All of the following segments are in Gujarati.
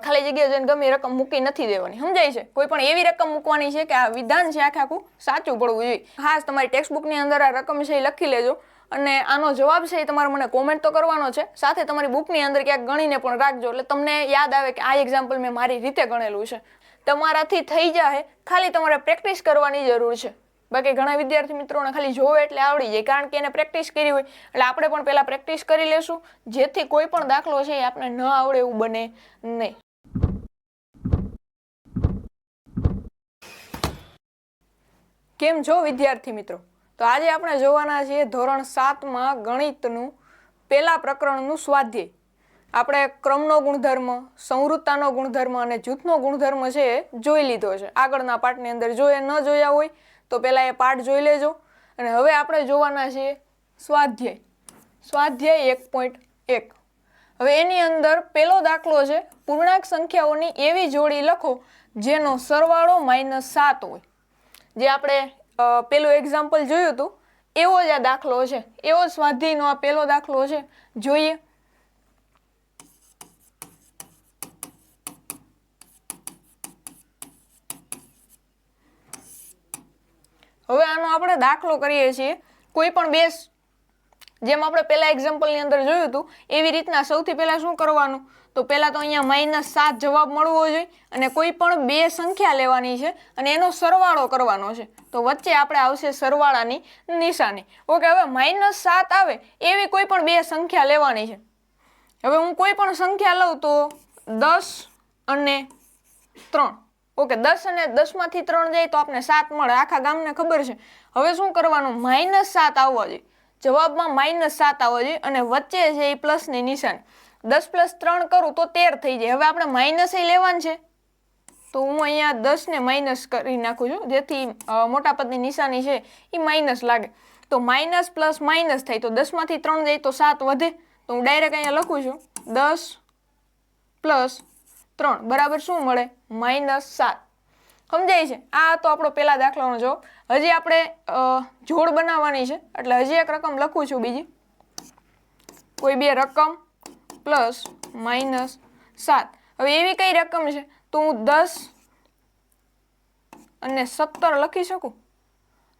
ખાલી જગ્યા જઈને ગમે રકમ મૂકી નથી દેવાની, સમજાય છે? કોઈ પણ એવી રકમ મૂકવાની છે કે આ વિધાન છે આખું સાચું પડવું જોઈએ. ખાસ તમારી ટેક્સ્ટબુકની અંદર આ રકમ છે એ લખી લેજો અને આનો જવાબ છે એ તમારે મને કોમેન્ટ તો કરવાનો છે, સાથે તમારી બુકની અંદર ક્યાંક ગણીને પણ રાખજો એટલે તમને યાદ આવે કે આ એક્ઝામ્પલ મેં મારી રીતે ગણેલું છે. તમારાથી થઈ જાય, ખાલી તમારે પ્રેક્ટિસ કરવાની જરૂર છે. બાકી ઘણા વિદ્યાર્થી મિત્રોને ખાલી જોવે એટલે આવડી જાય, કારણ કે એને પ્રેક્ટિસ કરી હોય. એટલે આપણે પણ પહેલા પ્રેક્ટિસ કરી લેશું, જેથી કોઈ પણ દાખલો છે એ આપણે ન આવડે એવું બને નહીં. કેમ છો વિદ્યાર્થી મિત્રો? તો આજે આપણે જોવાના છીએ ધોરણ 7માં ગણિતનું પહેલા પ્રકરણનું સ્વાધ્યાય. આપણે ક્રમનો ગુણધર્મ, સંવૃત્તાનો ગુણધર્મ અને જૂથનો ગુણધર્મ છે એ જોઈ લીધો છે આગળના પાઠની અંદર. જો એ ન જોયા હોય તો પહેલા એ પાઠ જોઈ લેજો. અને હવે આપણે જોવાના છીએ સ્વાધ્યાય. સ્વાધ્યાય 1.1. હવે એની અંદર પહેલો દાખલો છે, પૂર્ણાંક સંખ્યાઓની એવી જોડી લખો જેનો સરવાળો -7 હોય. જે આપણે પેલું એક્ઝામ્પલ જોયું હતું એવો જ આ દાખલો છે, એવો સ્વાધ્યાયનો આ પહેલો દાખલો છે. જોઈએ. હવે આનો આપણે દાખલો કરીએ છીએ. કોઈ પણ બે, જેમ આપણે પહેલા એક્ઝામ્પલની અંદર જોયું હતું એવી રીતના સૌથી પહેલા શું કરવાનું, તો પહેલા તો અહીંયા -7 જવાબ મળવો જોઈએ અને કોઈ પણ બે સંખ્યા લેવાની છે અને એનો સરવાળો કરવાનો છે. તો વચ્ચે આપણે આવશે સરવાળાની નિશાની. ઓકે, હવે -7 આવે એવી કોઈ પણ બે સંખ્યા લેવાની છે. હવે હું કોઈ પણ સંખ્યા લઉં તો 10 અને 3. ઓકે, 10 અને 10માંથી 3 જાય તો આપણે 7 મળે, આખા ગામને ખબર છે. હવે શું કરવાનું, -7 આવવા જોઈએ, જવાબમાં -7 આવવા જોઈએ અને વચ્ચે છે એ પ્લસની નિશાની. 10 + 3 કરું તો 13 થઈ જાય. હવે આપણે માઇનસ એ લેવાનું છે તો હું અહીંયા 10 ને માઇનસ કરી નાખું છું, જેથી મોટા પદની નિશાની છે એ માઇનસ લાગે. તો માઇનસ પ્લસ માઇનસ થાય તો 10માંથી 3 જાય તો 7 વધે. તો હું ડાયરેક્ટ અહીંયા લખું છું 10 + 3 બરાબર શું મળે, -7. સમજાય છે? આ તો આપણો પહેલા દાખલાનો જવાબ. હજી આપણે જોડ બનાવવાની છે એટલે હજી એક રકમ લખું છું બીજી. કોઈ બે રકમ પ્લસ -7. હવે એવી કઈ રકમ છે તો હું 10 અને 17 લખી શકું.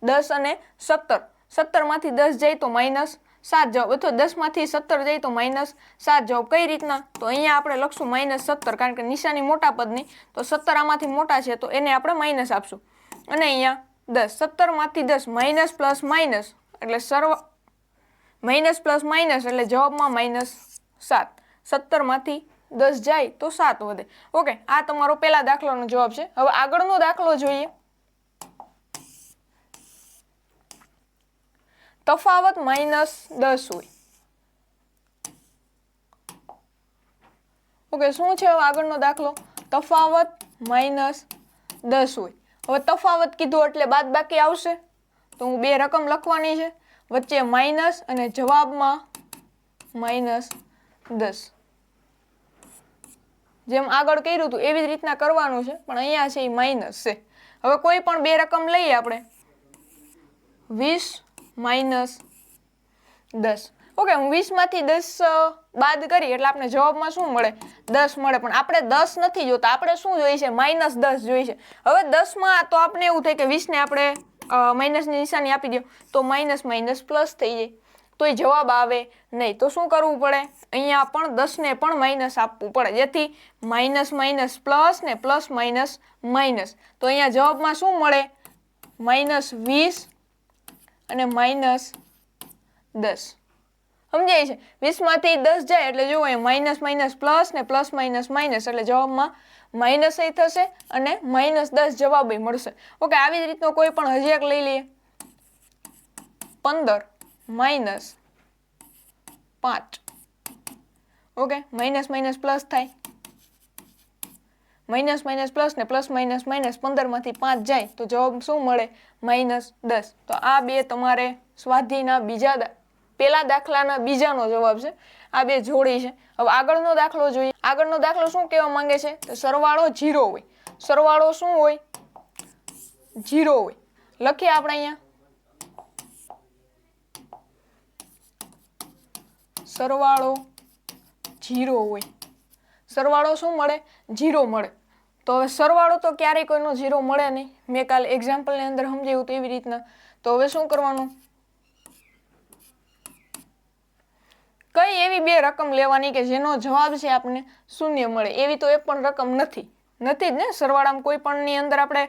10 અને 17. 17માંથી 10 જાય તો -7 જવાબ, અથવા 10માંથી 17 જાય તો -7 જવાબ. કઈ રીતના, તો અહીંયા આપણે લખશું -17, કારણ કે નિશાની મોટા પદની, તો 17 આમાંથી મોટા છે તો એને આપણે માઇનસ આપશું. અને અહીંયા 10, 17માંથી 10 માઇનસ પ્લસ માઇનસ એટલે માઇનસ પ્લસ માઇનસ એટલે જવાબમાં -7. 17માંથી 10 જાય તો 7 વધે. ઓકે, આ તમારો પહેલા દાખલાનો જવાબ છે. હવે આગળનો દાખલો જોઈએ. તફાવત -10 હોય. ઓકે, શું છે હવે આગળનો દાખલો, તફાવત -10 હોય. હવે તફાવત કીધું એટલે બાદબાકી આવશે, તો હું બે રકમ લખવાની છે, વચ્ચે માઇનસ અને જવાબમાં -10. જેમ આગળ કર્યું હતું એવી જ રીતના કરવાનું છે, પણ અહીંયા છે એ માઇનસ છે. હવે કોઈ પણ બે રકમ લઈએ આપણે, 20 - 10. ઓકે, હું 20માંથી 10 બાદ કરી એટલે આપણે જવાબમાં શું મળે, 10 મળે. પણ આપણે 10 નથી જોતા, આપણે શું જોઈએ છે, -10 જોઈએ છે. હવે 10માં તો આપણે એવું થાય કે 20ને આપણે માઇનસની નિશાની આપી દો તો માઇનસ માઇનસ પ્લસ થઈ જાય, તો એ જવાબ આવે નહીં. તો શું કરવું પડે, અહીંયા પણ 10ને પણ માઇનસ આપવું પડે, જેથી માઇનસ માઇનસ પ્લસ ને પ્લસ માઇનસ માઇનસ. તો અહીંયા જવાબમાં શું મળે, -20 અને -10. સમજાય છે? 20માંથી 10 જાય એટલે જુઓ અહીંયા માઇનસ માઇનસ પ્લસ ને પ્લસ માઇનસ માઇનસ એટલે જવાબમાં માઇનસ એ થશે અને -10 જવાબ મળશે. ઓકે, આવી જ રીતનો કોઈ પણ હજી એક લઈ લઈએ, 15 - 5. ઓકે, માઇનસ માઇનસ પ્લસ થાય, માઇનસ માઇનસ પ્લસ ને પ્લસ માઇનસ માઇનસ, 15માંથી 5 જાય તો જવાબ શું મળે, -10. તો આ બે તમારે સ્વાધ્યાયના પહેલા દાખલાના બીજાનો જવાબ છે. આ બે જોડી છે. હવે આગળનો દાખલો જોઈએ. આગળનો દાખલો શું કહેવા માંગે છે, તો સરવાળો 0 હોય. સરવાળો શું હોય, 0 હોય. લખીએ આપણે અહીંયા, સરવાળો 0 હોય. સરવાળો શું મળે? 0 મળે. તો હવે સરવાળો તો ક્યારેય કોઈનો 0 મળે નહીં. મેં કાલે એક્ઝામ્પલની અંદર સમજાવ્યું તો એવી રીતના. તો હવે શું કરવાનું? કઈ એવી બે રકમ લેવાની કે જેનો જવાબ છે આપણને 0 મળે? એવી તો એક પણ રકમ નથી જ ને. સરવાળામાં કોઈ પણની અંદર આપણે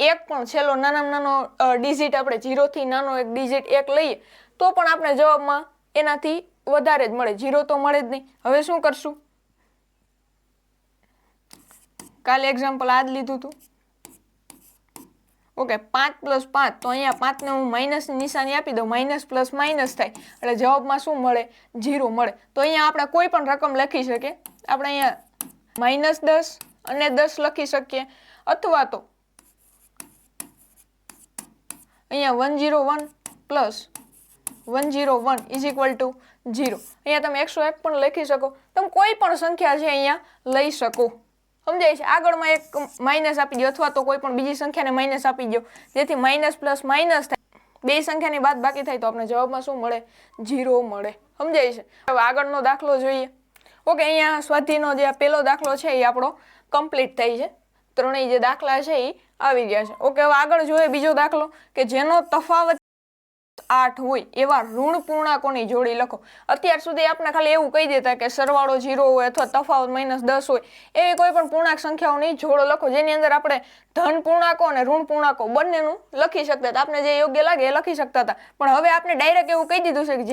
એક પણ છેલ્લો નાનામાં નાનો ડિજિટ આપણે 0 થી નાનો એક ડિજિટ 1 લઈએ તો પણ આપણે જવાબમાં એનાથી વધારે જ મળે, 0 તો મળે જ નહીં. હવે શું કરશું? કાલે એક્ઝામ્પલ આ જ લીધું હતું. ઓકે, 5 + 5, તો અહીંયા 5 ને હું માઇનસની નિશાની આપી દઉં, માઇનસ પ્લસ માઇનસ થાય એટલે જવાબમાં શું મળે? 0 મળે. તો અહીંયા આપણે કોઈ પણ રકમ લખી શકીએ. આપણે અહીંયા -10 અને 10 લખી શકીએ, અથવા તો અહીંયા 101 + 101 = 0. અહીંયા તમે 101 પણ લખી શકો. તમે કોઈ પણ સંખ્યા છે અહીંયા લઈ શકો. સમજાય છે? આગળમાં એક માઇનસ આપી દો અથવા તો કોઈ પણ બીજી સંખ્યાને માઇનસ આપી દો, જેથી માઇનસ પ્લસ માઇનસ થાય, બે સંખ્યાની બાદ બાકી થાય તો આપણે જવાબમાં શું મળે? 0 મળે. સમજાય છે? હવે આગળનો દાખલો જોઈએ. ઓકે, અહીંયા સ્વાધ્યાયનો જે પહેલો દાખલો છે એ આપણો કમ્પ્લીટ થઈ છે. ત્રણેય જે દાખલા છે એ આવી ગયા છે. ઓકે, હવે આગળ જોઈએ બીજો દાખલો કે જેનો તફાવત 8 હોય એવા ઋણ પૂર્ણાંકોની જોડી લખો. અત્યાર સુધી આપણે ખાલી એવું કહી દેતા કે સરવાળો 0 હોય અથવા તફાવત -10 હોય એવી કોઈ પણ પૂર્ણાંક સંખ્યાઓની જોડો લખો, જેની અંદર આપણે ધન પૂર્ણાંકો અને ઋણ પૂર્ણાંકો બંનેનું લખી શકતા હતા. આપણે જે યોગ્ય લાગે એ લખી શકતા હતા. પણ હવે આપણે ડાયરેક્ટ એવું કહી દીધું છે કે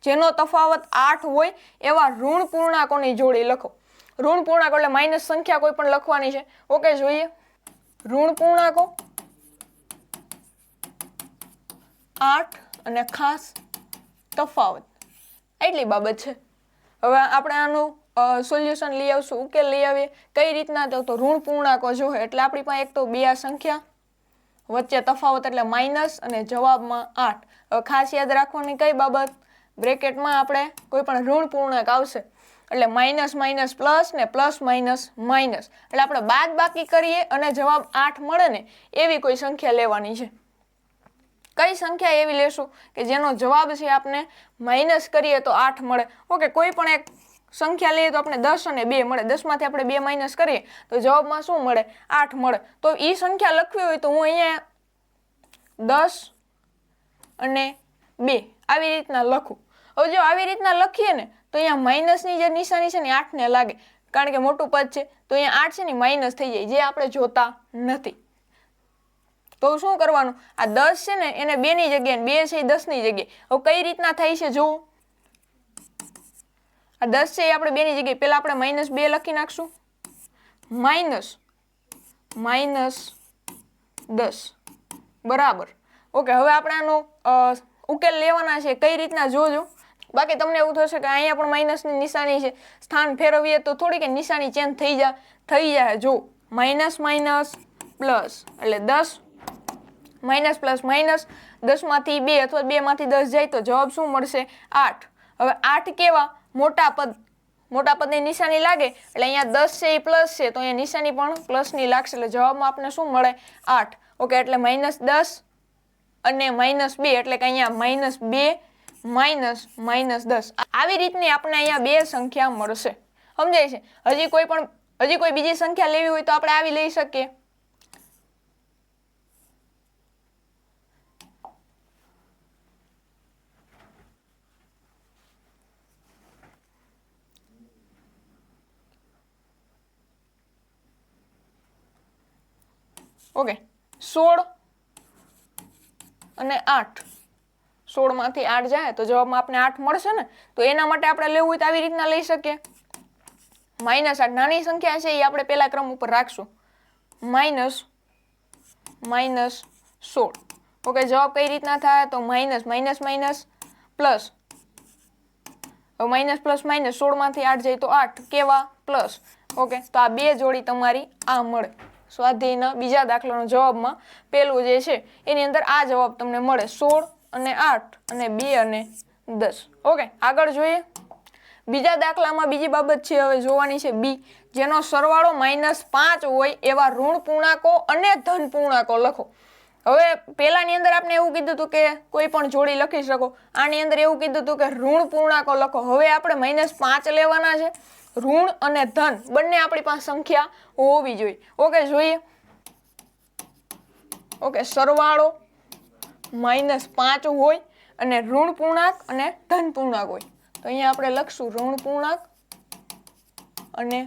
જેનો તફાવત 8 હોય એવા ઋણ પૂર્ણાંકોની જોડી લખો. ઋણ પૂર્ણાંકો એટલે માઇનસ સંખ્યા કોઈ પણ લખવાની છે. ઓકે, જોઈએ. ઋણ પૂર્ણાંકો 8 અને ખાસ તફાવત, એટલી બાબત છે. હવે આપણે આનું સોલ્યુશન લઈ આવશું, ઉકેલ લઈ આવીએ. કઈ રીતના? તો ઋણ પૂર્ણાંકો જોઈએ એટલે આપણી પાસે એક તો બે આ સંખ્યા, વચ્ચે તફાવત એટલે માઇનસ અને જવાબમાં 8. હવે ખાસ યાદ રાખવાની કઈ બાબત? બ્રેકેટમાં આપણે કોઈ પણ ઋણ પૂર્ણાંક આવશે એટલે માઇનસ માઇનસ પ્લસ ને પ્લસ માઇનસ માઇનસ, એટલે આપણે બાદ બાકી કરીએ અને જવાબ 8 મળે ને એવી કોઈ સંખ્યા લેવાની છે. કઈ સંખ્યા એવી લેશું કે જેનો જવાબ છે આપણે માઇનસ કરીએ તો 8 મળે? ઓકે, કોઈ પણ એક સંખ્યા લઈએ તો આપણે 10 અને 2 મળે. 10 માંથી આપણે 2 માઇનસ કરીએ તો જવાબમાં શું મળે? 8 મળે. તો એ સંખ્યા લખવી હોય તો હું અહીંયા 10 અને 2 આવી રીતના લખું. હવે જો આવી રીતના લખીએ ને તો અહીંયા માઇનસની જે નિશાની છે ને 8 ને લાગે, કારણ કે મોટું પદ છે. તો અહીંયા 8 છે ને માઇનસ થઈ જાય, જે આપણે જોતા નથી. તો શું કરવાનું? આ 10 છે ને એને 2 ની જગ્યાએ, 2 છે એ 10 ની જગ્યાએ. હવે કઈ રીતના થાય છે જુઓ. આ 10 છે એ આપણે 2 ની જગ્યાએ, પહેલા આપણે -2 લખી નાખશું, -10 બરાબર. ઓકે, હવે આપણે આનો ઉકેલ લેવાના છે. કઈ રીતના જોજો. બાકી તમને એવું થશે કે અહીંયા પણ માઇનસની નિશાની છે, સ્થાન ફેરવીએ તો થોડીક નિશાની ચેન્જ થઈ જાય. જો માઇનસ માઇનસ પ્લસ એટલે 10, માઇનસ પ્લસ માઇનસ, 10 માંથી 2 અથવા 2 માંથી 10 જાય તો જવાબ શું મળશે? 8. હવે 8 કેવા? મોટા પદની નિશાની લાગે એટલે અહીંયા 10 છે એ પ્લસ છે તો અહીંયા નિશાની પણ પ્લસની લાગશે એટલે જવાબમાં આપણે શું મળે? 8. ઓકે, એટલે -10 અને -2 એટલે કે અહીંયા -2 -10. આવી રીતની આપણે અહીંયા બે સંખ્યા મળશે. સમજાય છે? હજી કોઈ બીજી સંખ્યા લેવી હોય તો આપણે આવી લઈ શકીએ. ઓકે, 16 અને 8. 16 માંથી 8 જાય તો જવાબમાં આપણે 8 મળશે ને. તો એના માટે આપણે લેવું હોય તો આવી રીતના લઈ શકીએ. -8 નાની સંખ્યા છે એ આપણે પહેલા ક્રમ ઉપર રાખશું, -16. ઓકે, જવાબ કઈ રીતના થાય? તો minus minus minus plus, minus plus minus, 16 માંથી 8 જાય તો 8 કેવા? પ્લસ. ઓકે, તો આ બે જોડી તમારી આ મળે. સ્વાધ્યાયના બીજા દાખલાનો જવાબમાં પેલું જે છે એની અંદર આ જવાબ તમને મળે, 16 અને 8 અને 2 અને 10. ઓકે, આગળ જોઈએ. બીજા દાખલામાં બીજી બાબત છે હવે જોવાની છે બી. જેનો સરવાળો -5 હોય એવા ઋણ પૂર્ણાંકો અને ધન પૂર્ણાંકો લખો. હવે પહેલાની અંદર આપણે એવું કીધું હતું કે કોઈ પણ જોડી લખી શકો. આની અંદર એવું કીધું હતું કે ઋણ પૂર્ણાંકો લખો. હવે આપણે -5 લેવાના છે ઋણ અને ધન બંને આપણી પાસે સંખ્યા હોવી જોઈએ. ઓકે, જોઈએ. ઓકે, સરવાળો -5 હોય અને ઋણ પૂર્ણાંક અને ધન પૂર્ણાંક હોય. તો અહીંયા આપણે લખશું ઋણ પૂર્ણાંક અને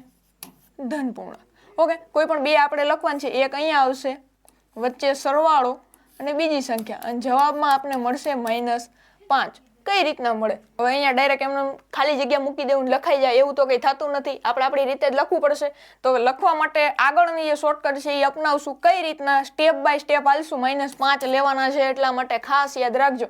ધન પૂર્ણાંક. ઓકે, કોઈ પણ બે આપણે લખવાનું છે. એક અહીંયા આવશે, વચ્ચે સરવાળો અને બીજી સંખ્યા, અને જવાબમાં આપણે મળશે -5. કઈ રીતના મળે? હવે અહીંયા ડાયરેક્ટ એમને ખાલી જગ્યા મૂકી દેવું લખાઈ જાય એવું તો કંઈ થતું નથી. આપણે આપણી રીતે જ લખવું પડશે. તો લખવા માટે આગળની જે શોર્ટકટ છે એ અપનાવશું. કઈ રીતના? Step by step હાલશું. -5 લેવાના છે એટલા માટે ખાસ યાદ રાખજો.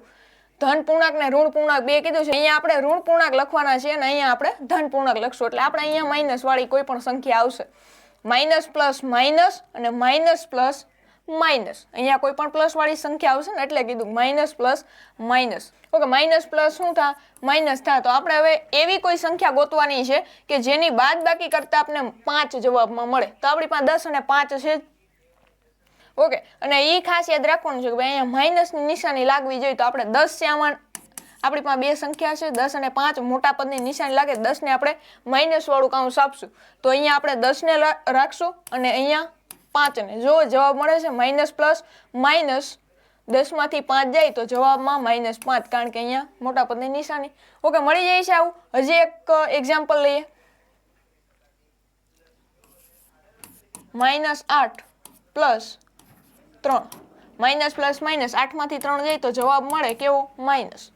ધન પૂર્ણાંક ને ઋણ પૂર્ણાંક બે કીધું છે. અહીંયા આપણે ઋણ પૂર્ણાંક લખવાના છે અને અહીંયા આપણે ધન પૂર્ણાંક લખશું. એટલે આપણે અહીંયા માઇનસ વાળી કોઈ પણ સંખ્યા આવશે. માઇનસ પ્લસ માઇનસ અને માઇનસ પ્લસ માઇનસ. અહીંયા કોઈ પણ પ્લસ વાળી સંખ્યા આવશે ને એટલે કીધું minus plus minus. Okay, minus plus શું થાય? માઇનસ થાય. તો આપણે હવે એવી કોઈ સંખ્યા ગોતવાની છે કે જેની બાદબાકી કરતા આપણે 5 જવાબમાં મળે. તો આપણી પાસે 10 અને 5 છે. ઓકે, અને એ ખાસ યાદ રાખવાનું છે કે ભાઈ અહીંયા માઇનસની નિશાની લાગવી જોઈએ. તો આપણે 10 છે, આમાં આપણી પાસે બે સંખ્યા છે 10 અને 5. મોટા પદની નિશાની લાગે 10 ને આપણે માઇનસ વાળું કાઉન્સ આપશું. તો અહીંયા આપણે 10 ને રાખશું અને અહીંયા 5 ને. જો જવાબ મળે છે માઇનસ પ્લસ માઇનસ, 10 માંથી 5 જાય તો જવાબમાં -5, કારણ કે અહીંયા મોટા પદની નિશાની. ઓકે, મળી જાય છે આવું. હજી એક એક્ઝામ્પલ લઈએ. -8 પ્લસ 3. માઇનસ પ્લસ માઇનસ, 8 માંથી 3 જાય તો જવાબ મળે કેવો? માઇનસ.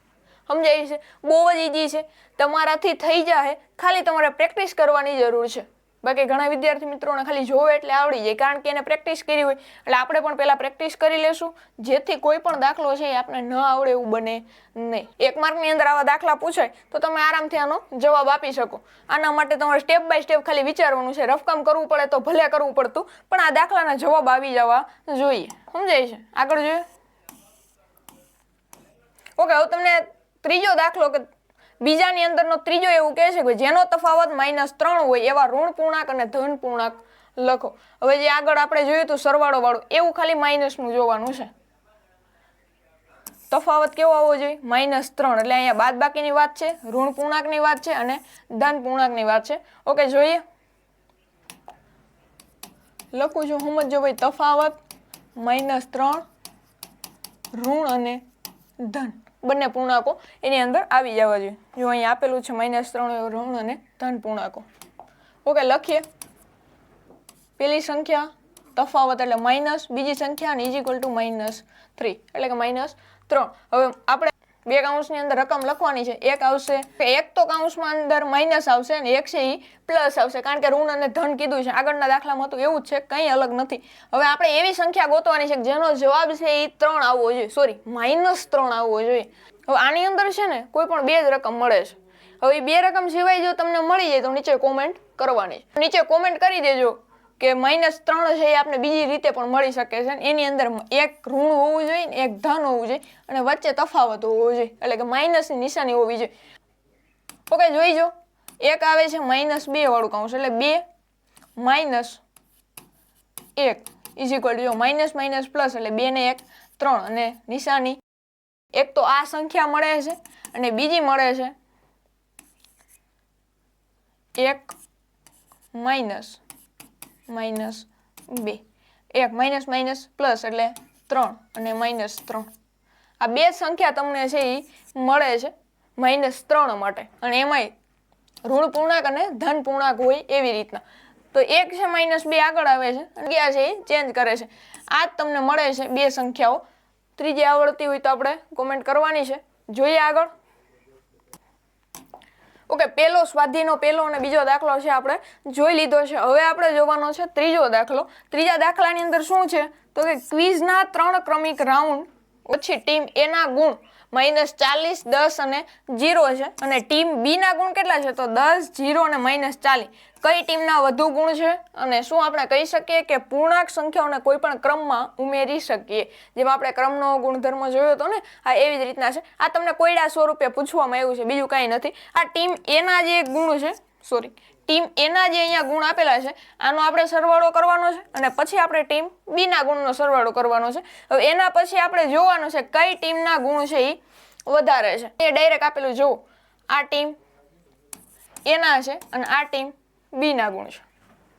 સમજાય છે? બહુ જ ઈઝી છે, તમારાથી થઈ જાય. ખાલી તમારે પ્રેક્ટિસ કરવાની જરૂર છે. બાકી ઘણા વિદ્યાર્થી મિત્રોને ખાલી જોવે એટલે આવડી જાય, કારણ કે એને પ્રેક્ટિસ કરી હોય. એટલે આપણે પણ પહેલા પ્રેક્ટિસ કરી લેશું, જેથી કોઈ પણ દાખલો છે એ આપણે ન આવડે એવું બને નહીં. 1 માર્કની અંદર આવા દાખલા પૂછાય તો તમે આરામથી આનો જવાબ આપી શકો. આના માટે તમારે સ્ટેપ બાય સ્ટેપ ખાલી વિચારવાનું છે. રફકામ કરવું પડે તો ભલે કરવું પડતું, પણ આ દાખલાના જવાબ આવી જવા જોઈએ. સમજાય છે? આગળ જોઈએ. ઓકે, હવે તમને ત્રીજો દાખલો કે બીજાની અંદરનો ત્રીજો એવું કહે છે કે જેનો તફાવત -3 હોય એવા ઋણ પૂર્ણાંક અને ધન પૂર્ણાંક લખો. હવે જે આગળ આપણે જોયું હતું સરવાળો વાળું, એવું ખાલી માઇનસનું જોવાનું છે. તફાવત કેવો આવવો જોઈએ? -3. એટલે અહીંયા બાદબાકીની વાત છે, ઋણ પૂર્ણાંકની વાત છે અને ધન પૂર્ણાંકની વાત છે. ઓકે, જોઈએ. લખું છું, સમજો ભાઈ. તફાવત -3 ઋણ અને ધન બંને પૂર્ણાંકો એની અંદર આવી જવા જોઈએ. જો અહીંયા આપેલું છે -3 ઋણ અને ધન પૂર્ણાંકો. ઓકે, લખીએ. પેલી સંખ્યા તફાવત એટલે માઇનસ, બીજી સંખ્યા અને = -3 એટલે કે -3. હવે આપણે બે કાઉન્સની અંદર રકમ લખવાની છે. એક આવશે, એક તો કાઉન્સમાં અંદર માઇનસ આવશે અને એક છે એ પ્લસ આવશે, કારણ કે ઋણ અને ધન કીધું છે. આગળના દાખલામાં તો એવું જ છે, કંઈ અલગ નથી. હવે આપણે એવી સંખ્યા ગોતવાની છે કે જેનો જવાબ છે એ 3 આવવો જોઈએ, સોરી -3 આવવો જોઈએ. હવે આની અંદર છે ને કોઈ પણ બે જ રકમ મળે છે. હવે એ બે રકમ સિવાય જો તમને મળી જાય તો નીચે કોમેન્ટ કરવાની. નીચે કોમેન્ટ કરી દેજો કે -3 છે એ આપણે બીજી રીતે પણ મળી શકે છે. એની અંદર એક ઋણ હોવું જોઈએ ને એક ધન હોવું જોઈએ અને વચ્ચે તફાવત હોવો જોઈએ, એટલે કે માઇનસની નિશાની હોવી જોઈએ. ઓકે, જોઈજો. એક આવે છે -2 વાળું કાઉન્સ, એટલે 2 - 1 = જો માઇનસ માઇનસ પ્લસ, એટલે 2 ને 1 3. અને નિશાની એક તો આ સંખ્યા મળે છે અને બીજી મળે છે 1 -2. 1 માઇનસ માઇનસ પ્લસ એટલે 3 અને -3. આ બે સંખ્યા તમને છે એ મળે છે -3 માટે, અને એમાંય ઋણ પૂર્ણાંક અને ધન પૂર્ણાંક હોય એવી રીતના. તો એક છે -2 આગળ આવે છે અને બીજા છે એ ચેન્જ કરે છે. આ જ તમને મળે છે બે સંખ્યાઓ. ત્રીજી આવડતી હોય તો આપણે કોમેન્ટ કરવાની છે. જોઈએ આગળ. ઓકે, પહેલો સ્વાધ્યાયનો પહેલો અને બીજો દાખલો છે આપણે જોઈ લીધો છે. હવે આપણે જોવાનો છે ત્રીજો દાખલો. ત્રીજા દાખલાની અંદર શું છે તો કે ક્વિઝના 3 ક્રમિક રાઉન્ડ પછી ટીમ એ ના ગુણ -40, 10 અને 0 છે, અને ટીમ બી ના ગુણ કેટલા છે તો 10, 0 અને -40. કઈ ટીમના વધુ ગુણ છે અને શું આપણે કહી શકીએ કે પૂર્ણાંક સંખ્યાઓને કોઈ પણ ક્રમમાં ઉમેરી શકીએ. જેમાં આપણે ક્રમનો ગુણધર્મ જોયો હતો ને, આ એવી જ રીતના છે. આ તમને કોયડા સ્વરૂપે પૂછવામાં આવ્યું છે, બીજું કાંઈ નથી. આ ટીમ એના જે ગુણ છે, સોરી ટીમ એના જે અહીંયા ગુણ આપેલા છે આનો આપણે સરવાળો કરવાનો છે અને પછી આપણે ટીમ બી ના ગુણનો સરવાળો કરવાનો છે. હવે એના પછી આપણે જોવાનું છે કઈ ટીમના ગુણ છે એ વધારે છે. એ ડાયરેક્ટ આપેલું જુઓ, આ ટીમ એ ના છે અને આ ટીમ બી ના ગુણ છે.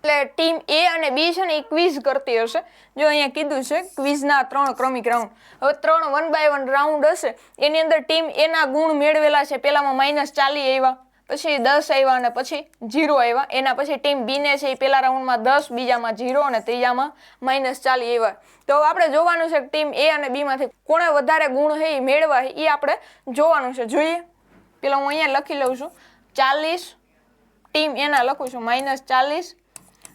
એટલે ટીમ એ અને બી છે ને એ ક્વિઝ કરતી હશે. જો અહીંયા કીધું છે ક્વિઝના 3 ક્રમિક રાઉન્ડ. હવે 3 1 by 1 રાઉન્ડ હશે એની અંદર ટીમ એ ના ગુણ મેળવેલા છે. પેલામાં -40 આવ્યા, પછી 10 આવ્યા અને પછી 0 આવ્યા. એના પછી ટીમ બી ને છે એ પેલા રાઉન્ડમાં 10, બીજામાં 0 અને ત્રીજામાં -40 આવ્યા. તો હવે આપણે જોવાનું છે કે ટીમ એ અને બી માંથી કોણે વધારે ગુણ છે એ મેળવા એ આપણે જોવાનું છે. જોઈએ પેલા હું અહીંયા લખી લઉં છું 40 ટીમ એના લખું છું -40,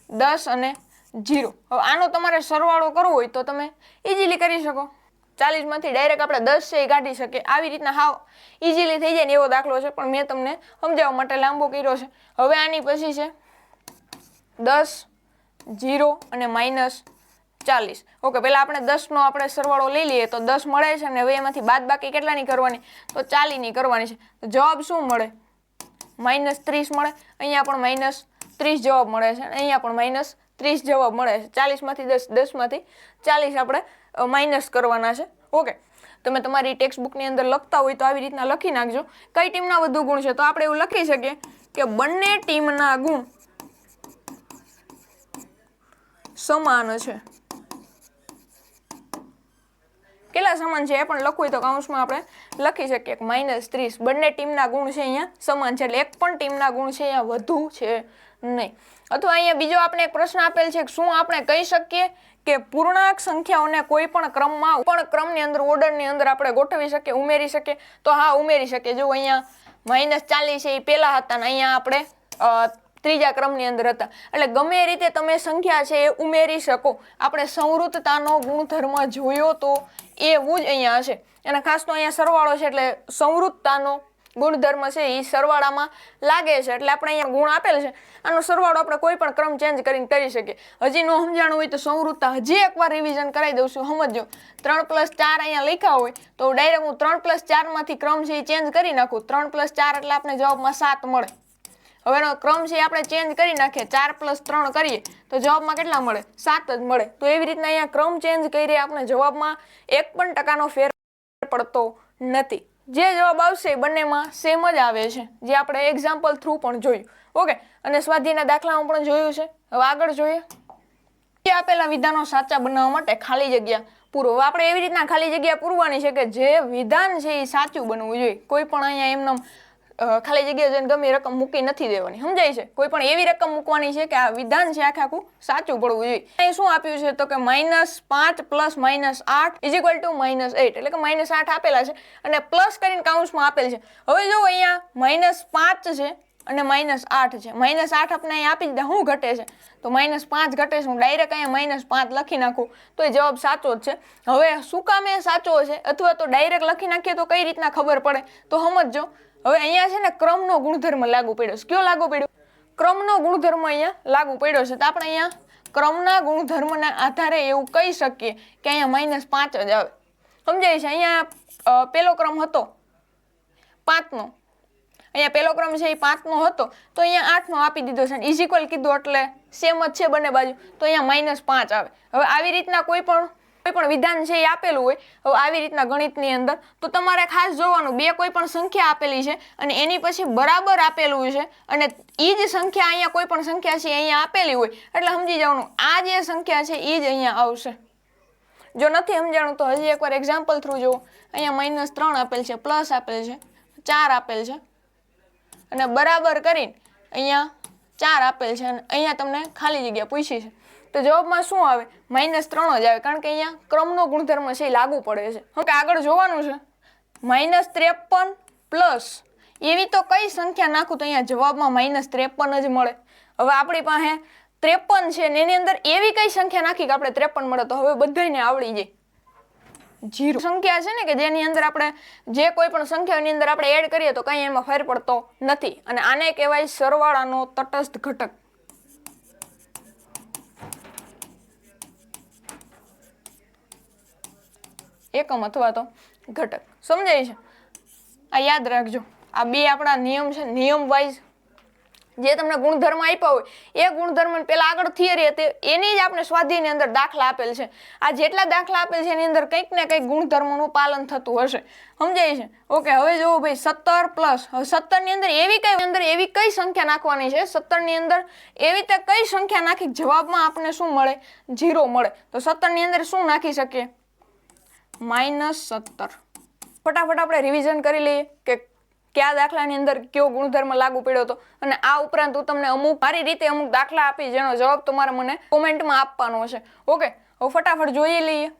10 અને 0. હવે આનો તમારે સરવાળો કરવો હોય તો તમે ઇઝીલી કરી શકો. 40 માંથી ડાયરેક્ટ આપણે 10 છે એ કાઢી શકીએ. આવી રીતના હાવ ઇઝીલી થઈ જાય ને એવો દાખલો છે, પણ મેં તમને સમજાવવા માટે લાંબો કર્યો છે. હવે આની પછી છે 10, 0 અને -40. ઓકે, પહેલા આપણે 10 નો આપણે સરવાળો લઈ લઈએ તો 10 મળે છે ને હવે એમાંથી બાદબાકી કેટલાની કરવાની? તો 40 ની કરવાની છે. તો જવાબ શું મળે? -30 મળે. અહીંયા પણ -30 જવાબ મળે છે. અહીંયા પણ -30 જવાબ મળે છે. 40 માંથી 10, 10 માંથી 40 આપણે માઇનસ કરવાના છે. ઓકે, તમે તમારી ટેક્સ્ટ બુકની અંદર લખતા હોય તો આવી રીતના લખી નાખજો. કઈ ટીમના વધુ ગુણ છે? તો આપણે એવું લખી શકીએ કે બંને ટીમના ગુણ સમાન છે. કેટલા સમાન છે એ પણ લખવું હોય તો કૌંસમાં આપણે લખી શકીએ કે -30. બંને ટીમના ગુણ છે અહીંયા સમાન છે, એટલે એક પણ ટીમના ગુણ છે અહીંયા વધુ છે નહીં. અથવા અહીંયા બીજો આપણે એક પ્રશ્ન આપેલ છે કે શું આપણે કહી શકીએ કે પૂર્ણાંક સંખ્યાઓને કોઈ પણ ક્રમમાં ક્રમની અંદર ઓર્ડરની અંદર આપણે ગોઠવી શકીએ, ઉમેરી શકીએ? તો હા, ઉમેરી શકીએ. જો અહીંયા -40 છે એ પહેલા હતા ને અહીંયા આપણે ત્રીજા ક્રમની અંદર હતા. એટલે ગમે એ રીતે તમે સંખ્યા છે એ ઉમેરી શકો. આપણે સંવૃત્તતાનો ગુણધર્મ જોયો તો એવું જ અહીંયા હશે. અને ખાસ તો અહીંયા સરવાળો છે એટલે સંવૃત્તતાનો ગુણધર્મ છે એ સરવાળામાં લાગે છે. એટલે આપણે અહીંયા ગુણ આપેલ છે, આનો સરવાળો આપણે કોઈ પણ ક્રમ ચેન્જ કરીને કરી શકીએ. હજી ન સમજાણું હોય તો સંવૃત્તતા હજી એકવાર રિવિઝન કરાવી દઉં છું. સમજો 3 + 4 અહીંયા લખ્યા હોય તો ડાયરેક્ટ હું 3 + 4 માંથી ક્રમ છે એ ચેન્જ કરી નાખું. 3 + 4 એટલે આપણે જવાબમાં 7 મળે. હવે એનો ક્રમ છે આપણે ચેન્જ કરી નાખીએ, 4 + 3 કરીએ તો જવાબમાં કેટલા મળે? 7 જ મળે. તો એવી રીતના અહીંયા ક્રમ ચેન્જ કરીએ આપણે જવાબમાં 1% ફેર પડતો નથી. જે જવાબ આવશે એ બંનેમાં સેમ જ આવે છે, જે આપણે એક્ઝામ્પલ થ્રુ પણ જોયું. ઓકે, અને સ્વાધ્યાયના દાખલામાં પણ જોયું છે. હવે આગળ જોઈએ. આપેલા વિધાનો સાચા બનાવવા માટે ખાલી જગ્યા પૂરો. હવે આપણે એવી રીતના ખાલી જગ્યા પૂરવાની છે કે જે વિધાન છે એ સાચું બનવું જોઈએ. કોઈ પણ અહીંયા એમને ખાલી જગ્યા જઈને ગમે રકમ મૂકી નથી દેવાની. સમજાય છે? કોઈ પણ એવી રકમ મૂકવાની છે કે આ વિધાન છે આખું સાચું પડવું જોઈએ. અહીં શું આપ્યું છે તો કે -5 + -8 = -8, એટલે કે -8 આપેલા છે અને પ્લસ કરીને કૌંસમાં આપેલ છે. હવે જો અહીંયા -5 છે અને -8 છે. -8 આપણે અહીં આપી દીધા, શું ઘટે છે? તો -5 ઘટે છે. હું ડાયરેક્ટ અહીંયા -5 લખી નાખું તો એ જવાબ સાચો જ છે. હવે શું કામ એ સાચો છે અથવા તો ડાયરેક્ટ લખી નાખીએ તો કઈ રીતના ખબર પડે તો સમજો. હવે અહીંયા છે ને ક્રમનો ગુણધર્મ લાગુ પડ્યો છે. કયો લાગુ પડ્યો? ક્રમનો ગુણધર્મ અહીંયા લાગુ પડ્યો છે. તો આપણે અહીંયા ક્રમના ગુણધર્મના આધારે એવું કહી શકીએ કે અહીંયા -5 જ આવે. સમજાય છે? અહીંયા પેલો ક્રમ હતો 5 નો, અહીંયા પેલો ક્રમ છે એ 5 નો હતો તો અહીંયા 8 નો આપી દીધો છે. ઇઝ ઇક્વલ કીધું એટલે સેમ જ છે બંને બાજુ, તો અહીંયા -5 આવે. હવે આવી રીતના કોઈ પણ વિધાન છે એ આપેલું હોય હવે આવી રીતના ગણિતની અંદર તો તમારે ખાસ જોવાનું, બે કોઈ પણ સંખ્યા આપેલી છે અને એની પછી બરાબર આપેલું છે અને એ જ સંખ્યા અહીંયા કોઈ પણ સંખ્યા છે અહીંયા આપેલી હોય એટલે સમજી જવાનું આ જે સંખ્યા છે એ જ અહીંયા આવશે. જો નથી સમજાણું તો હજી એકવાર એક્ઝામ્પલ થ્રુ જુઓ. અહીંયા -3 આપેલ છે, પ્લસ આપેલ છે, 4 આપેલ છે અને બરાબર કરીને અહીંયા 4 આપેલ છે અને અહીંયા તમને ખાલી જગ્યા પૂછી છે. તો જવાબમાં શું આવે? -3 જ આવે, કારણ કે અહીંયા ક્રમનો ગુણધર્મ છે એ લાગુ પડે છે. હવે આગળ જોવાનું છે -53 પ્લસ એવી તો કઈ સંખ્યા નાખું તો અહીંયા જવાબમાં -53 જ મળે. હવે આપણી પાસે 53 છે ને એની અંદર એવી કઈ સંખ્યા નાખી કે આપણે 53 મળે? તો હવે બધાને આવડી જાય. 0 સંખ્યા છે ને કે જેની અંદર આપણે જે કોઈ પણ સંખ્યાની અંદર આપણે એડ કરીએ તો કઈ એમાં ફેર પડતો નથી અને આને કહેવાય સરવાળાનો તટસ્થ ઘટક. એકમ અથવા તો ઘટક. સમજાય છે? આ યાદ રાખજો. આ બે આપણા નિયમ છે, નિયમ વાઇઝ જે તમને ગુણધર્મ આપ્યા હોય એ ગુણધર્મ પેલા આગળ થિયરી હતી એની જ આપણે સ્વાધ્યાયની અંદર દાખલા આપેલ છે. આ જેટલા દાખલા આપેલ છે એની અંદર કંઈક ને કંઈક ગુણધર્મોનું પાલન થતું હશે. સમજાય છે? ઓકે, હવે જુઓ ભાઈ 17 પ્લસ. હવે 17 ની અંદર એવી કઈ સંખ્યા નાખવાની છે? 17 ની અંદર એવી તે કઈ સંખ્યા નાખી જવાબમાં આપણને શું મળે? 0 મળે. તો 17 ની અંદર શું નાખી શકીએ? -17. ફટાફટ આપણે રિવિઝન કરી લઈએ કે કયા દાખલાની અંદર કયો ગુણધર્મ લાગુ પડ્યો હતો, અને આ ઉપરાંત હું તમને મારી રીતે અમુક દાખલા આપી જેનો જવાબ તમારે મને કોમેન્ટમાં આપવાનો છે. ઓકે, હવે ફટાફટ જોઈ લઈએ.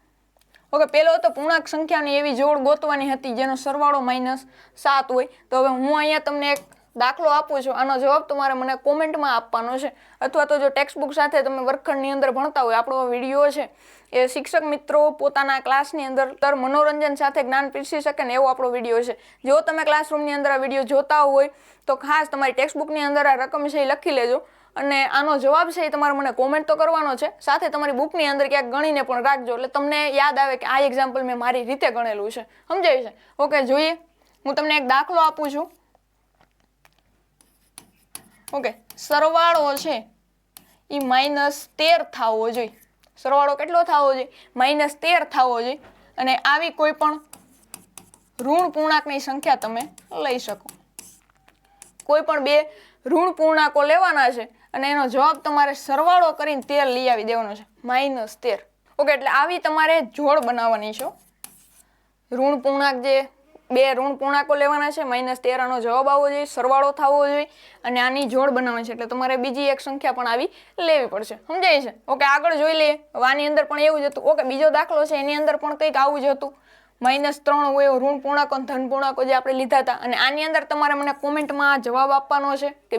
ઓકે, પહેલો હતો પૂર્ણાંક સંખ્યાની એવી જોડ ગોતવાની હતી જેનો સરવાળો -7 હોય. તો હવે હું અહીંયા તમને એક દાખલો આપું છું, આનો જવાબ તમારે મને કોમેન્ટમાં આપવાનો છે. અથવા તો જો ટેક્સ્ટબુક સાથે તમે વર્ગખંડની અંદર ભણતા હોય, આપણો વિડીયો છે એ શિક્ષક મિત્રો પોતાના ક્લાસની અંદર મનોરંજન સાથે જ્ઞાન પીરસી શકે ને એવો આપણો વિડીયો છે. જો તમે ક્લાસરૂમની અંદર આ વિડીયો જોતા હોય તો ખાસ તમારી ટેક્સ્ટબુકની અંદર આ રકમ છે એ લખી લેજો, અને આનો જવાબ છે એ તમારે મને કોમેન્ટ તો કરવાનો છે, સાથે તમારી બુકની અંદર ક્યાંક ગણીને પણ રાખજો, એટલે તમને યાદ આવે કે આ એક્ઝામ્પલ મેં મારી રીતે ગણેલું છે. સમજાય છે? ઓકે, જોઈએ. હું તમને એક દાખલો આપું છું. ઓકે, સરવાળો છે એ -13 થવો જોઈએ. સરવાળો કેટલો થવો જોઈએ? -13 થવો જોઈએ. અને આવી કોઈ પણ ઋણ પૂર્ણાંકની સંખ્યા તમે લઈ શકો. કોઈ પણ બે ઋણ પૂર્ણાંકો લેવાના છે અને એનો જવાબ તમારે સરવાળો કરીને 13 લઈ આવી દેવાનો છે, -13. ઓકે, એટલે આવી તમારે જોડ બનાવવાની છે. ઋણ પૂર્ણાંક જે બે ઋણ પૂર્ણાંકો લેવાના છે, -13 આનો જવાબ આવવો જોઈએ, સરવાળો થવો જોઈએ, અને આની જોડ બનાવવાની છે. એટલે તમારે બીજી એક સંખ્યા પણ આવી લેવી પડશે. સમજાય છે? ઓકે, આગળ જોઈ લઈએ. આની અંદર પણ એવું જ હતું. ઓકે, બીજો દાખલો છે એની અંદર પણ કંઈક આવું જ હતું. -3 હોય એવો ઋણ પૂર્ણાંકો ધન પૂર્ણાંકો જે આપણે લીધા હતા, અને આની અંદર તમારે મને કોમેન્ટમાં જવાબ આપવાનો છે કે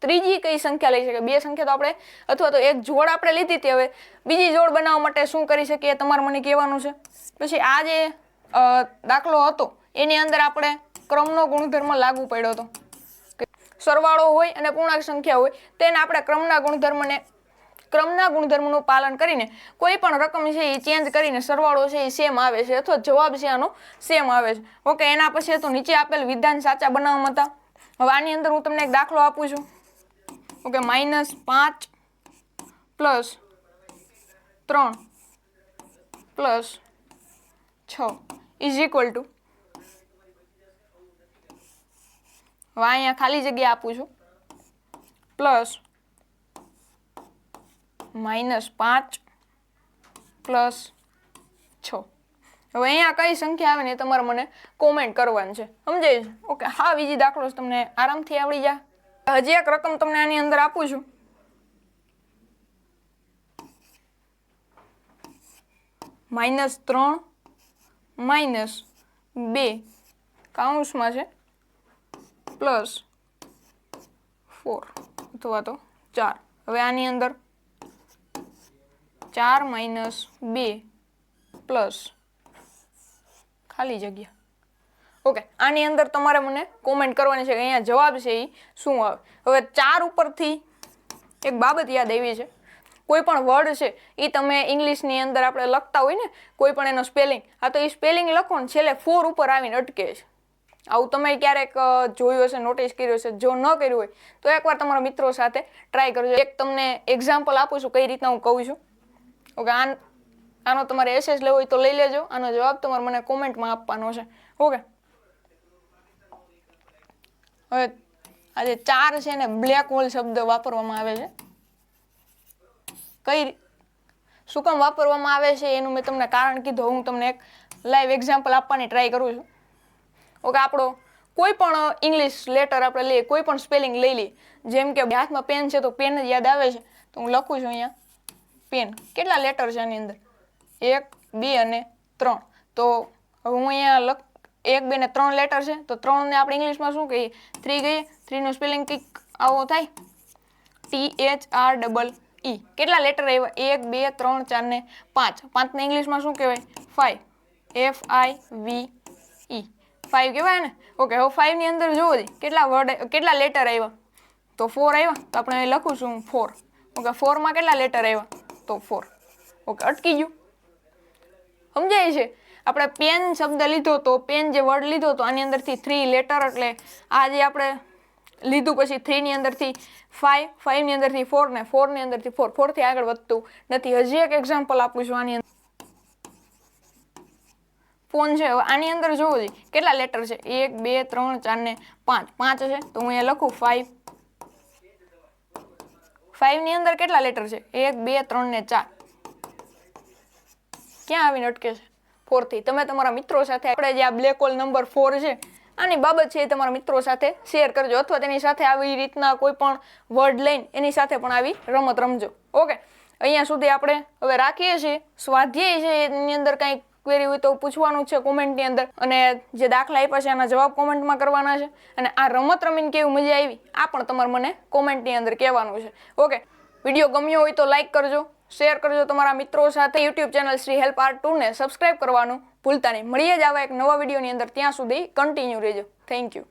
ત્રીજી કઈ સંખ્યા લઈ શકે. બે સંખ્યા તો આપણે અથવા તો એક જોડ આપણે લીધી હતી. હવે બીજી જોડ બનાવવા માટે શું કરી શકીએ તમારે મને કહેવાનું છે. પછી આ જે દાખલો હતો એની અંદર આપણે ક્રમનો ગુણધર્મ લાગુ પડ્યો હતો. સરવાળો હોય અને પૂર્ણાંક સંખ્યા હોય તેને આપણે ક્રમના ગુણધર્મનું પાલન કરીને કોઈ પણ રકમ છે એ ચેન્જ કરીને સરવાળો છે એ સેમ આવે છે, અથવા જવાબ છે આનો સેમ આવે છે. ઓકે, એના પછી તો નીચે આપેલ વિધાન સાચા બનાવવામાં હતા. હવે આની અંદર હું તમને એક દાખલો આપું છું. ઓકે, -5 + 3 + 6 = હવે અહીંયા ખાલી જગ્યા આપું છું, +-5 + 6. હવે અહીંયા કઈ સંખ્યા આવે ને તમારે મને કોમેન્ટ કરવાની છે. સમજાય છે? ઓકે, હા, બીજી દાખલો તમને આરામથી આવડી જાય. હજી એક રકમ તમને આની અંદર આપું છું. -3 - 2 કૌંસમાં છે +4 અથવા તો 4. હવે આની અંદર 4 - 2 + ખાલી જગ્યા. ઓકે, આની અંદર તમારે મને કોમેન્ટ કરવાની છે કે અહીંયા જવાબ છે એ શું આવે. હવે 4 ઉપરથી એક બાબત યાદ આવી છે. કોઈ પણ વર્ડ છે એ તમે ઇંગ્લિશની અંદર આપણે લખતા હોય ને કોઈ પણ એનો સ્પેલિંગ, હા, તો એ સ્પેલિંગ લખો ને છેલ્લે 4 ઉપર આવીને અટકે છે. આવું તમે ક્યારેક જોયું હશે, નોટિસ કર્યું હશે. જો ન કર્યું હોય તો એકવાર તમારા મિત્રો સાથે ટ્રાય કરજો. એક તમને એક્ઝામ્પલ આપું છું કઈ રીતના હું કહું છું. ઓકે, આનો તમારે એસેસ લેવો હોય તો લઈ લેજો. આનો જવાબ તમારે મને કોમેન્ટમાં આપવાનો છે. ઓકે, હવે આજે 4 છે ને બ્લેક હોલ શબ્દ વાપરવામાં આવે છે. શું કામ વાપરવામાં આવે છે એનું મેં તમને કારણ કીધું. હું તમને એક લાઈવ એક્ઝામ્પલ આપવાની ટ્રાય કરું છું. ઓકે, આપણો કોઈ પણ ઇંગ્લિશ લેટર આપણે લઈએ, કોઈ પણ સ્પેલિંગ લઈ લઈએ. જેમ કે હાથમાં પેન છે તો પેન જ યાદ આવે છે, તો હું લખું છું અહીંયા પેન. કેટલા લેટર છે આની અંદર? 1, 2 અને 3. તો હવે હું અહીંયા 1, 2 ને 3 લેટર છે, તો 3 ને આપણે ઇંગ્લિશમાં શું કહીએ? 3 કહીએ. 3 નું સ્પેલિંગ કંઈક આવો થાય, THREE. કેટલા લેટર આવ્યા? 1, 2, 3, 4 ને 5. 5 ને ઇંગ્લિશમાં શું કહેવાય? 5. FIVE. 5 કહેવાય ને? ઓકે, હવે 5 ની અંદર જોવો કેટલા લેટર આવ્યા? તો 4 આવ્યા. તો આપણે અહીં લખું છું 4. ઓકે, 4 માં કેટલા લેટર આવ્યા? તો 4. ઓકે, અટકી ગયું. સમજાય છે? આપણે પેન શબ્દ લીધો તો પેન જે વર્ડ લીધો તો આની અંદરથી 3 લેટર, એટલે આ જે આપણે લીધું, પછી 3 ની અંદરથી 5, 5 ની અંદરથી 4 ને 4 ની અંદરથી 4, 4 થી આગળ વધતું નથી. હજી એક એક્ઝામ્પલ આપું છું આની અંદર. ફોન છે, હવે આની અંદર જોવો જોઈએ કેટલા લેટર છે, 1 2 3 4 ને 5, 5 છે તો હું અહીંયા લખું 5. 5 ની અંદર કેટલા લેટર છે, 1 2 3 ને 4. ક્યાં આવીને અટકે છે? 4 થી. તમે તમારા મિત્રો સાથે આપણે જે આ બ્લેક હોલ નંબર 4 છે આની બાબત છે એ તમારા મિત્રો સાથે શેર કરજો, અથવા તેની સાથે આવી રીતના કોઈ પણ વર્ડ લઈને એની સાથે પણ આવી રમત રમજો. ઓકે, અહીંયા સુધી આપણે હવે રાખીએ છીએ. સ્વાધ્યાય છે એની અંદર કંઈક ક્વેરી હોય તો પૂછવાનું છે કોમેન્ટની અંદર, અને જે દાખલા આપ્યા છે એના જવાબ કોમેન્ટમાં કરવાના છે, અને આ રમત રમીને કેવી મજા આવી આ પણ તમારે મને કોમેન્ટની અંદર કહેવાનું છે. ઓકે, વિડીયો ગમ્યો હોય તો લાઈક કરજો, શેર કરજો તમારા મિત્રો સાથે. YouTube channel Shri help art 2 ને સબસ્ક્રાઇબ કરવાનું ભૂલતા નહીં. મળીએ જ આવા એક નવા વિડીયોની અંદર. ત્યાં સુધી કન્ટિન્યુ રહેજો. Thank you.